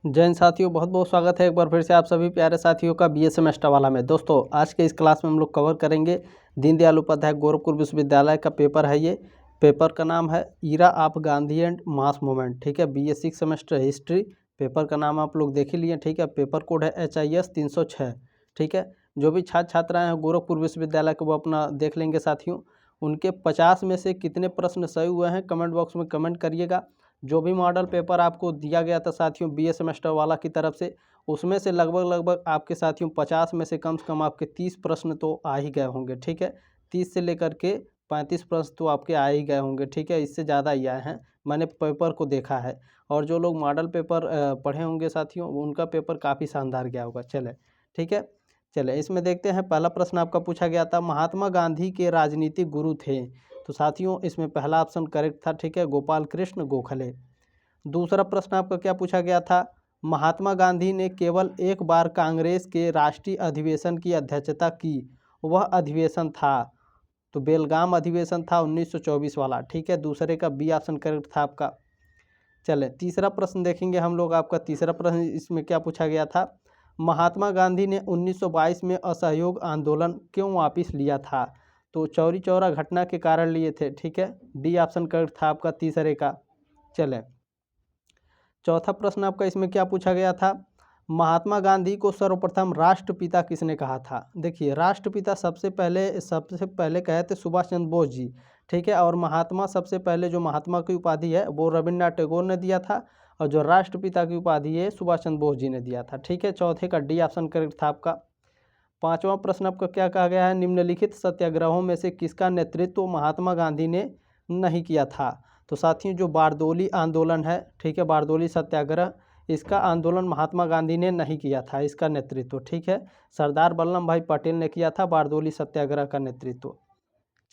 जय हिंद साथियों, बहुत बहुत स्वागत है एक बार फिर से आप सभी प्यारे साथियों का बीए सेमेस्टर वाला में। दोस्तों आज के इस क्लास में हम लोग कवर करेंगे दीनदयाल उपाध्याय गोरखपुर विश्वविद्यालय का पेपर है। ये पेपर का नाम है era of Gandhi and mass movement. ठीक है, बीए 6 सेमेस्टर हिस्ट्री। पेपर का नाम आप लोग देख ही लिए। ठीक है, पेपर कोड है HIS 306। ठीक है, जो भी छात्र छात्राएँ हैं गोरखपुर विश्वविद्यालय के वो अपना देख लेंगे साथियों। उनके 50 में से कितने प्रश्न सही हुए हैं कमेंट बॉक्स में कमेंट करिएगा। जो भी मॉडल पेपर आपको दिया गया था साथियों बीए सेमेस्टर वाला की तरफ से, उसमें से लगभग आपके साथियों 50 में से कम आपके 30 प्रश्न तो आ ही गए होंगे। ठीक है, 30 से लेकर के 35 प्रश्न तो आपके आ ही गए होंगे। ठीक है, इससे ज़्यादा ही आए हैं, मैंने पेपर को देखा है। और जो लोग मॉडल पेपर पढ़े होंगे साथियों, उनका पेपर काफ़ी शानदार गया होगा। चले ठीक है, चले इसमें देखते हैं। पहला प्रश्न आपका पूछा गया था, महात्मा गांधी के राजनीतिक गुरु थे। तो साथियों इसमें पहला ऑप्शन करेक्ट था। ठीक है, गोपाल कृष्ण गोखले। दूसरा प्रश्न आपका क्या पूछा गया था, महात्मा गांधी ने केवल एक बार कांग्रेस के राष्ट्रीय अधिवेशन की अध्यक्षता की, वह अधिवेशन था। तो बेलगाम अधिवेशन था 1924 वाला। ठीक है, दूसरे का बी ऑप्शन करेक्ट था आपका। चले तीसरा प्रश्न देखेंगे हम लोग। आपका तीसरा प्रश्न इसमें क्या पूछा गया था, महात्मा गांधी ने 1922 में असहयोग आंदोलन क्यों वापस लिया था। तो चौरी चौरा घटना के कारण लिए थे। ठीक है, डी ऑप्शन करेक्ट था आपका तीसरे का। चले चौथा प्रश्न आपका इसमें क्या पूछा गया था, महात्मा गांधी को सर्वप्रथम राष्ट्रपिता किसने कहा था। देखिए राष्ट्रपिता सबसे पहले कहे थे सुभाष चंद्र बोस जी। ठीक है, और महात्मा सबसे पहले जो महात्मा की उपाधि है वो रविन्द्रनाथ टैगोर ने दिया था, और जो राष्ट्रपिता की उपाधि है सुभाष चंद्र बोस जी ने दिया था। ठीक है, चौथे का डी ऑप्शन करेक्ट था आपका। पांचवा प्रश्न आपका क्या कहा गया है, निम्नलिखित सत्याग्रहों में से किसका नेतृत्व महात्मा गांधी ने नहीं किया था। तो साथियों जो बारदोली आंदोलन है, ठीक है, बारदोली सत्याग्रह, इसका आंदोलन महात्मा गांधी ने नहीं किया था, इसका नेतृत्व। ठीक है, सरदार वल्लभ भाई पटेल ने किया था बारदोली सत्याग्रह का नेतृत्व।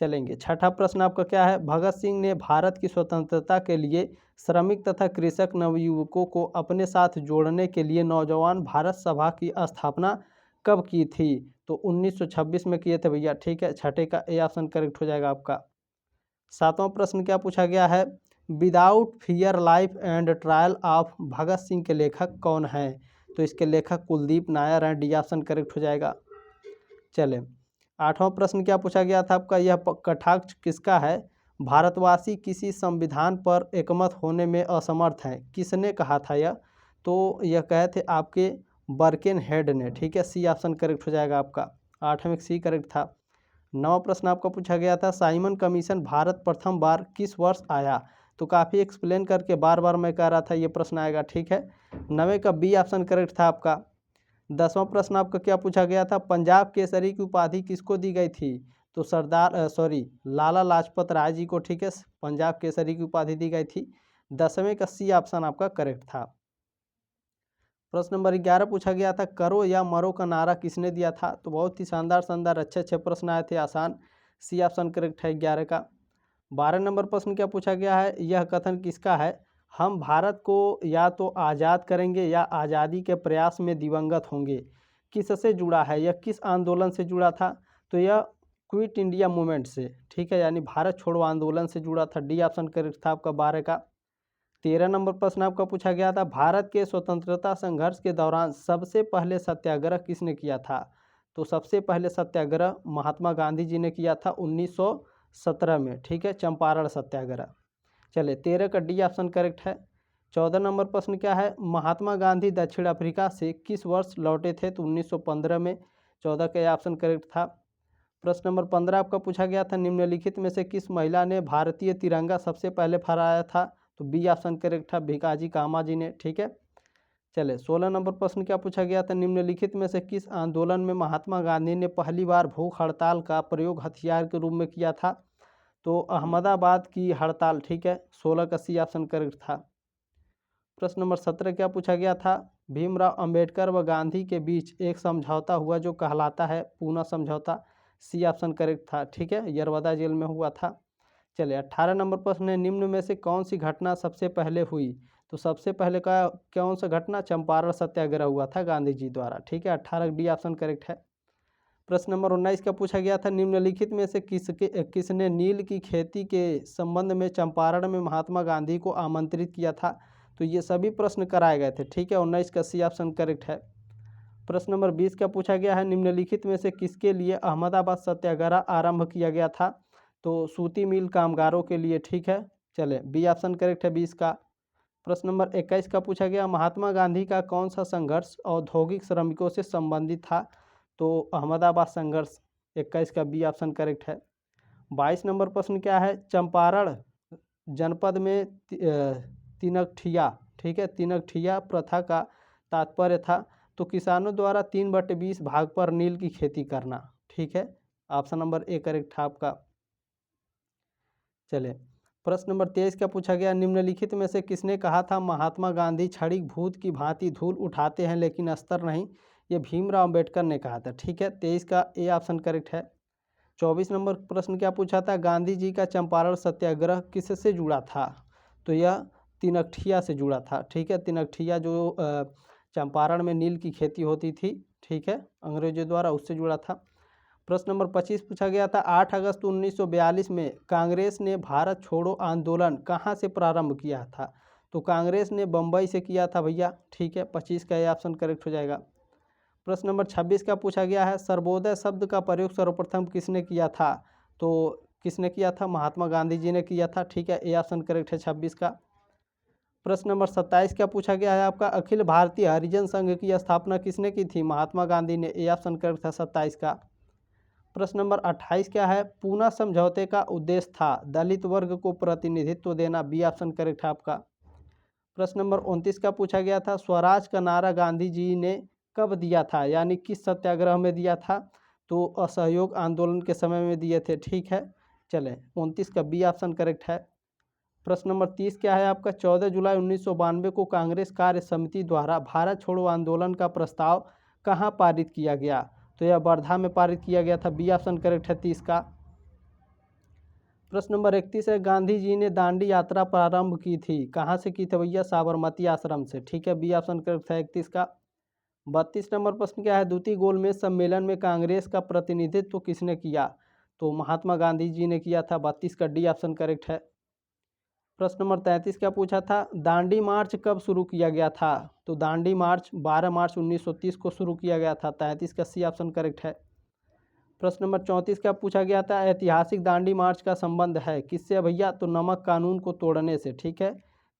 चलेंगे छठा प्रश्न आपका क्या है, भगत सिंह ने भारत की स्वतंत्रता के लिए श्रमिक तथा कृषक नवयुवकों को अपने साथ जोड़ने के लिए नौजवान भारत सभा की स्थापना कब की थी। तो 1926 में किए थे भैया। ठीक है, छठे का ए ऑप्शन करेक्ट हो जाएगा आपका। सातवां प्रश्न क्या पूछा गया है, without fear life and trial of Bhagat Singh के लेखक कौन हैं। तो इसके लेखक कुलदीप नायर हैं, डी ऑप्शन करेक्ट हो जाएगा। चले आठवां प्रश्न क्या पूछा गया था आपका, यह कटाक्ष किसका है, भारतवासी किसी संविधान पर एकमत होने में असमर्थ हैं, किसने कहा था यह। तो यह कहे थे आपके बर्किन हेड ने। ठीक है, सी ऑप्शन करेक्ट हो जाएगा आपका। 8 में सी करेक्ट था। नवा प्रश्न आपका पूछा गया था, साइमन कमीशन भारत प्रथम बार किस वर्ष आया। तो काफ़ी एक्सप्लेन करके बार बार मैं कह रहा था ये प्रश्न आएगा। ठीक है, 9 का बी ऑप्शन करेक्ट था आपका। 10वां प्रश्न आपका क्या पूछा गया था, पंजाब केसरी की उपाधि किसको दी गई थी। तो लाला लाजपत राय जी को। ठीक है, पंजाब केसरी की उपाधि दी गई थी। 10वें का सी ऑप्शन आपका करेक्ट था। प्रश्न नंबर 11 पूछा गया था, करो या मरो का नारा किसने दिया था। तो बहुत ही शानदार शानदार अच्छे अच्छे प्रश्न आए थे, आसान। सी ऑप्शन करेक्ट है 11 का। 12 नंबर प्रश्न क्या पूछा गया है, यह कथन किसका है, हम भारत को या तो आज़ाद करेंगे या आज़ादी के प्रयास में दिवंगत होंगे, किससे जुड़ा है, यह किस आंदोलन से जुड़ा था। तो यह क्विट इंडिया मूवमेंट से। ठीक है, यानी भारत छोड़ो आंदोलन से जुड़ा था, डी ऑप्शन करेक्ट था आपका 12 का। 13 नंबर प्रश्न आपका पूछा गया था, भारत के स्वतंत्रता संघर्ष के दौरान सबसे पहले सत्याग्रह किसने किया था। तो सबसे पहले सत्याग्रह महात्मा गांधी जी ने किया था 1917 में। ठीक है, चंपारण सत्याग्रह। चले 13 का डी ऑप्शन करेक्ट है। 14 नंबर प्रश्न क्या है, महात्मा गांधी दक्षिण अफ्रीका से किस वर्ष लौटे थे। तो 1915 में। 14 का ऑप्शन करेक्ट था। प्रश्न नंबर 15 आपका पूछा गया था, निम्नलिखित में से किस महिला ने भारतीय तिरंगा सबसे पहले फहराया था। तो बी ऑप्शन करेक्ट था, भिकाजी कामा जी ने। ठीक है, चले 16 नंबर प्रश्न क्या पूछा गया था, निम्नलिखित में से किस आंदोलन में महात्मा गांधी ने पहली बार भूख हड़ताल का प्रयोग हथियार के रूप में किया था। तो अहमदाबाद की हड़ताल। ठीक है, 16 का सी ऑप्शन करेक्ट था। प्रश्न नंबर 17 क्या पूछा गया था, भीमराव अंबेडकर व गांधी के बीच एक समझौता हुआ जो कहलाता है पूना समझौता। सी ऑप्शन करेक्ट था। ठीक है, यरवदा जेल में हुआ था। चलिए 18 नंबर प्रश्न है, निम्न में से कौन सी घटना सबसे पहले हुई। तो सबसे पहले का कौन सा घटना, चंपारण सत्याग्रह हुआ था गांधी जी द्वारा। ठीक है, 18 डी ऑप्शन करेक्ट है। प्रश्न नंबर 19 का पूछा गया था, निम्नलिखित में से किसने नील की खेती के संबंध में चंपारण में महात्मा गांधी को आमंत्रित किया था। तो ये सभी प्रश्न कराए गए थे, ठीक है। 19 का सी ऑप्शन करेक्ट है। प्रश्न नंबर 20 का पूछा गया है, निम्नलिखित में से किसके लिए अहमदाबाद सत्याग्रह आरंभ किया गया था? तो सूती मिल कामगारों के लिए, ठीक है। चले, बी ऑप्शन करेक्ट है 20 का। प्रश्न नंबर 21 का पूछा गया, महात्मा गांधी का कौन सा संघर्ष औद्योगिक श्रमिकों से संबंधित था? तो अहमदाबाद संघर्ष, 21 का बी ऑप्शन करेक्ट है। 22 नंबर प्रश्न क्या है, चंपारण जनपद में तिनकठिया, ठीक है, तिनकठिया प्रथा का तात्पर्य था? तो किसानों द्वारा 3/20 भाग पर नील की खेती करना, ठीक है। ऑप्शन नंबर ए करेक्ट था आपका। चले, प्रश्न नंबर 23 का पूछा गया, निम्नलिखित में से किसने कहा था महात्मा गांधी क्षणिक भूत की भांति धूल उठाते हैं लेकिन अस्तर नहीं? ये भीमराव अंबेडकर ने कहा था, ठीक है। 23 का ए ऑप्शन करेक्ट है। 24 नंबर प्रश्न क्या पूछा था, गांधी जी का चंपारण सत्याग्रह किससे जुड़ा था? तो यह तिनकठिया से जुड़ा था, ठीक है। तिनकठिया जो चंपारण में नील की खेती होती थी, ठीक है, अंग्रेजों द्वारा, उससे जुड़ा था। प्रश्न नंबर 25 पूछा गया था, 8 अगस्त 1942 में कांग्रेस ने भारत छोड़ो आंदोलन कहाँ से प्रारंभ किया था? तो कांग्रेस ने बम्बई से किया था भैया, ठीक है। 25 का ये ऑप्शन करेक्ट हो जाएगा। प्रश्न नंबर 26 का पूछा गया है, सर्वोदय शब्द का प्रयोग सर्वप्रथम किसने किया था? तो किसने किया था? महात्मा गांधी जी ने किया था, ठीक है। ए ऑप्शन करेक्ट है 26 का। प्रश्न नंबर 27 क्या पूछा गया है आपका, अखिल भारतीय हरिजन संघ की स्थापना किसने की थी? महात्मा गांधी ने। ए ऑप्शन करेक्ट था 27 का। प्रश्न नंबर 28 क्या है, पूना समझौते का उद्देश्य था दलित वर्ग को प्रतिनिधित्व देना? बी ऑप्शन करेक्ट है आपका। प्रश्न नंबर 29 का पूछा गया था, स्वराज का नारा गांधी जी ने कब दिया था, यानी किस सत्याग्रह में दिया था? तो असहयोग आंदोलन के समय में दिए थे, ठीक है। चलें, 29 का बी ऑप्शन करेक्ट है। प्रश्न नंबर 30 क्या है आपका, 14 जुलाई 1992 को कांग्रेस कार्य समिति द्वारा भारत छोड़ो आंदोलन का प्रस्ताव कहाँ पारित किया गया? तो यह वर्धा में पारित किया गया था। बी ऑप्शन करेक्ट है 30 का। प्रश्न नंबर 31 है, गांधी जी ने दांडी यात्रा प्रारंभ की थी, कहाँ से की थी भैया? साबरमती आश्रम से, ठीक है। बी ऑप्शन करेक्ट है 31 का। 32 नंबर प्रश्न क्या है, द्वितीय गोलमेज सम्मेलन में कांग्रेस का प्रतिनिधित्व किसने किया? तो महात्मा गांधी जी ने किया था। 32 का डी ऑप्शन करेक्ट है। प्रश्न नंबर 33 क्या पूछा था, दांडी मार्च कब शुरू किया गया था? तो दांडी मार्च 12 मार्च 1930 को शुरू किया गया था। 33 का सी ऑप्शन करेक्ट है। प्रश्न नंबर 34 क्या पूछा गया था, ऐतिहासिक दांडी मार्च का संबंध है किससे भैया? तो नमक कानून को तोड़ने से, ठीक है।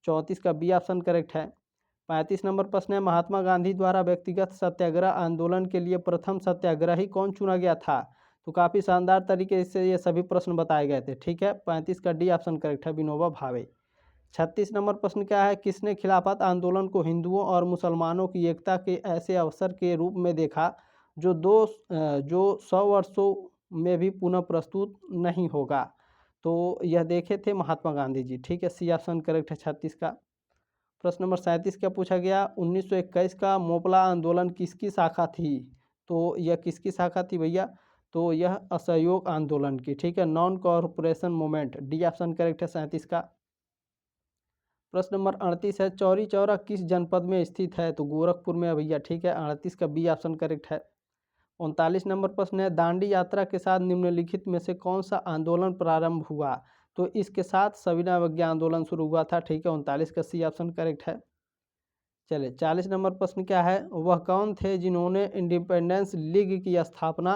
34 का बी ऑप्शन करेक्ट है। 35 नंबर प्रश्न है, महात्मा गांधी द्वारा व्यक्तिगत सत्याग्रह आंदोलन के लिए प्रथम सत्याग्रही कौन चुना गया था? तो काफ़ी शानदार तरीके से ये सभी प्रश्न बताए गए थे, ठीक है। 35 का डी ऑप्शन करेक्ट है, विनोबा भावे। 36 नंबर प्रश्न क्या है, किसने खिलाफत आंदोलन को हिंदुओं और मुसलमानों की एकता के ऐसे अवसर के रूप में देखा जो 100 वर्षों में भी पुनः प्रस्तुत नहीं होगा? तो यह देखे थे महात्मा गांधी जी, ठीक है। सी ऑप्शन करेक्ट है 36 का। प्रश्न नंबर 37 क्या पूछा गया, 1921 का मोपला आंदोलन किसकी शाखा थी? तो यह किसकी शाखा थी भैया? तो यह असहयोग आंदोलन की, ठीक है, non corporation movement. D option correct है 37 का। प्रश्न नंबर 38 है, चौरी चौरा किस जनपद में स्थित है? तो गोरखपुर में है भैया, ठीक है। 38 का बी ऑप्शन करेक्ट है। 39 नंबर प्रश्न है, दांडी यात्रा के साथ निम्नलिखित में से कौन सा आंदोलन प्रारंभ हुआ? तो इसके साथ सविनय अवज्ञा आंदोलन शुरू हुआ था, ठीक है। 39 का सी ऑप्शन करेक्ट है। चलिए, 40 नंबर प्रश्न क्या है, वह कौन थे जिन्होंने इंडिपेंडेंस लीग की स्थापना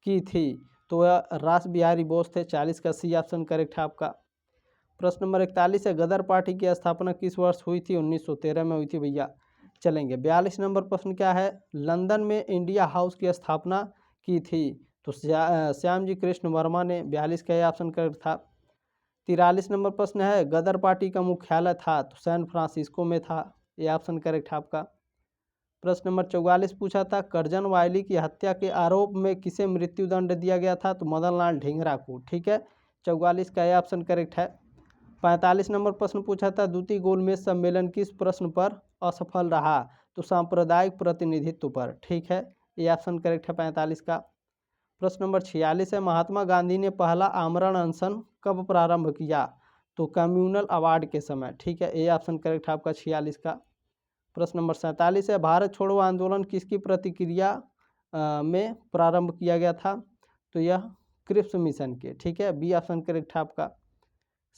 की थी? तो वह रास बिहारी बोस थे। 40 का सी ऑप्शन करेक्ट है आपका। प्रश्न नंबर 41 है, गदर पार्टी की स्थापना किस वर्ष हुई थी? 1913 में हुई थी भैया। चलेंगे, 42 नंबर प्रश्न क्या है, लंदन में इंडिया हाउस की स्थापना की थी? तो श्याम जी कृष्ण वर्मा ने। 42 का यह ऑप्शन करेक्ट था। 43 नंबर प्रश्न है, गदर पार्टी का मुख्यालय था? तो सैन फ्रांसिस्को में था। ये ऑप्शन करेक्ट है आपका। प्रश्न नंबर 44 पूछा था, करजन वायली की हत्या के आरोप में किसे मृत्युदंड दिया गया था? तो मदन लाल ढींगरा को, ठीक है। 44 का यह ऑप्शन करेक्ट है। 45 नंबर प्रश्न पूछा था, द्वितीय गोलमेज सम्मेलन किस प्रश्न पर असफल रहा? तो सांप्रदायिक प्रतिनिधित्व पर, ठीक है। ये ऑप्शन करेक्ट है 45 का। प्रश्न नंबर 46 है, महात्मा गांधी ने पहला आमरण अनशन कब प्रारंभ किया? तो कम्युनल अवार्ड के समय, ठीक है। ये ऑप्शन करेक्ट है आपका 46 का। प्रश्न नंबर 47 है, भारत छोड़ो आंदोलन किसकी प्रतिक्रिया में प्रारंभ किया गया था? तो यह क्रिप्स मिशन के, ठीक है। बी ऑप्शन करेक्ट है आपका।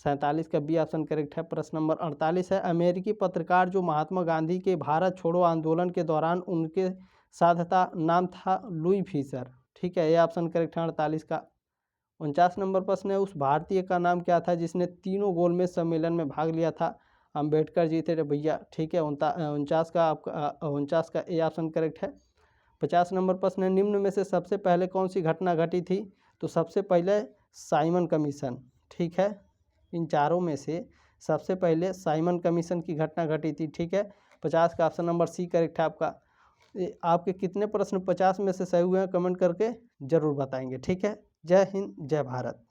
47 का बी ऑप्शन करेक्ट है। प्रश्न नंबर 48 है, अमेरिकी पत्रकार जो महात्मा गांधी के भारत छोड़ो आंदोलन के दौरान उनके साथ था, नाम था लुई फिशर। ठीक है, ये ऑप्शन करेक्ट है 48 का। 49 नंबर प्रश्न है, उस भारतीय का नाम क्या था जिसने तीनों गोलमेज सम्मेलन में भाग लिया था? अम्बेडकर जी थे भैया। ठीक है, 49 का आपका 49 का ए ऑप्शन करेक्ट है। 50 नंबर प्रश्न है, निम्न में से सबसे पहले कौन सी घटना घटी थी? तो सबसे पहले साइमन कमीशन। ठीक है, इन चारों में से सबसे पहले साइमन कमीशन की घटना घटी थी। ठीक है, 50 का ऑप्शन नंबर सी करेक्ट है आपका। आपके कितने प्रश्न 50 में से सही हुए हैं कमेंट करके ज़रूर बताएंगे। ठीक है, जय हिंद जय भारत।